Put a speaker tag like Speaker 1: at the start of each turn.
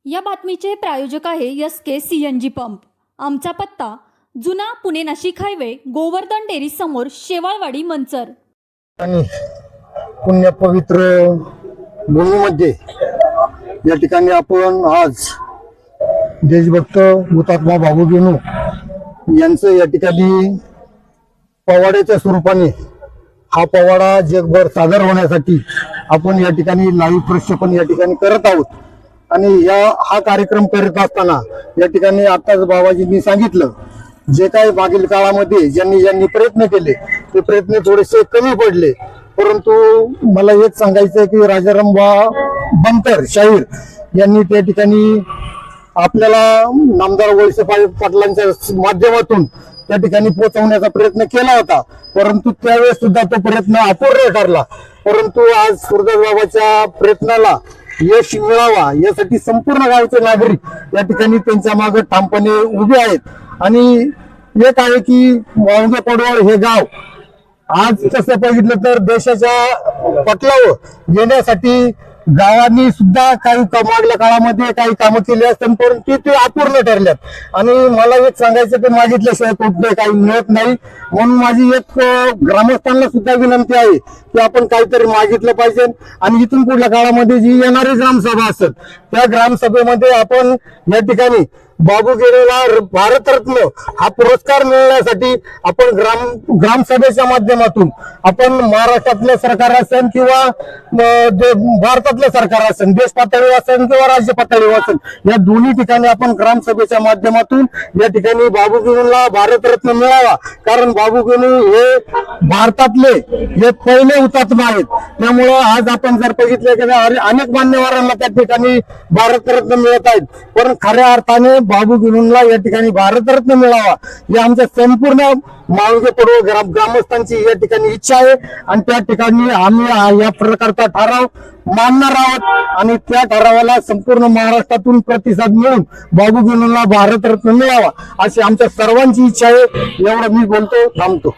Speaker 1: या बातमीचे प्रायोजक आहे SK CNG पंप। आमचा पत्ता जुना पुणे नाशिक हायवे, गोवर्धन डेअरी समोर, शेवाळवाडी, मंचर।
Speaker 2: आणि पुण्य पवित्र भूमीमध्ये या ठिकाणी आपण आज देशभक्त हुतात्मा बाबू गेनू यांचं या ठिकाणी पवाड्याच्या स्वरूपाने हा पवाडा जगभर सादर होण्यासाठी आपण या ठिकाणी लाईव्ह प्रक्षेपण या ठिकाणी करत आहोत। आणि हा कार्यक्रम करत असताना या ठिकाणी आताच बाबाजींनी सांगितलं, जे काही मागील काळामध्ये ज्यांनी प्रयत्न केले ते प्रयत्न थोडेसे कमी पडले, परंतु मला हेच सांगायचं की राजाराम बनकर शाहीर यांनी त्या ठिकाणी आपल्याला नामदार वळसे पाटलांच्या माध्यमातून त्या ठिकाणी पोहोचवण्याचा प्रयत्न केला होता, परंतु त्यावेळेस सुद्धा तो प्रयत्न अपूर्ण ठरला। परंतु आज सुरदास बाबाच्या प्रयत्नाला यश मिळावा यासाठी संपूर्ण गावचे नागरिक या ठिकाणी त्यांच्या मागे ठामपणे उभे आहेत। आणि एक आहे की वांगे पडवळ हे गाव आज तसं बघितलं तर देशाच्या पटलावर येण्यासाठी गावांनी सुद्धा काही मागल्या काळामध्ये काही कामं केली असतात, परंतु ते अपूर्ण ठरल्यात। आणि मला एक सांगायचं की मागितल्याशिवाय कुठले काही मिळत नाही, म्हणून माझी एक ग्रामस्थांना सुद्धा विनंती आहे की आपण काहीतरी मागितलं पाहिजे। आणि इथून पुढल्या काळामध्ये जी येणारी ग्रामसभा असेल त्या ग्रामसभेमध्ये आपण या ठिकाणी बाबू गेनूला भारतरत्न हा पुरस्कार मिळण्यासाठी आपण ग्रामसभेच्या माध्यमातून आपण महाराष्ट्रातलं सरकार असेल किंवा भारतातलं सरकार असेल, देश पातळीवर असेल किंवा राज्य पातळीवर असेल, या दोन्ही ठिकाणी आपण ग्रामसभेच्या माध्यमातून या ठिकाणी बाबू गेनूला भारतरत्न मिळावा। कारण बाबू गेनू हे भारतातले हे पहिले हुतात्मा आहेत, त्यामुळं आज आपण जर बघितलं की अनेक मान्यवरांना त्या ठिकाणी भारतरत्न मिळत आहेत, पण खऱ्या अर्थाने बाबू गेनूला या ठिकाणी भारतरत्न मिळावा ही आमच्या संपूर्ण माळगे पडवळ ग्रामस्थांची या ठिकाणी इच्छा आहे। आणि त्या ठिकाणी आम्ही या प्रकारचा ठराव मानणार आहोत आणि त्या ठरावाला संपूर्ण महाराष्ट्रातून प्रतिसाद मिळून बाबू गेनूला भारतरत्न मिळावा अशी आमच्या सर्वांची इच्छा आहे। एवढं मी बोलतो, थांबतो।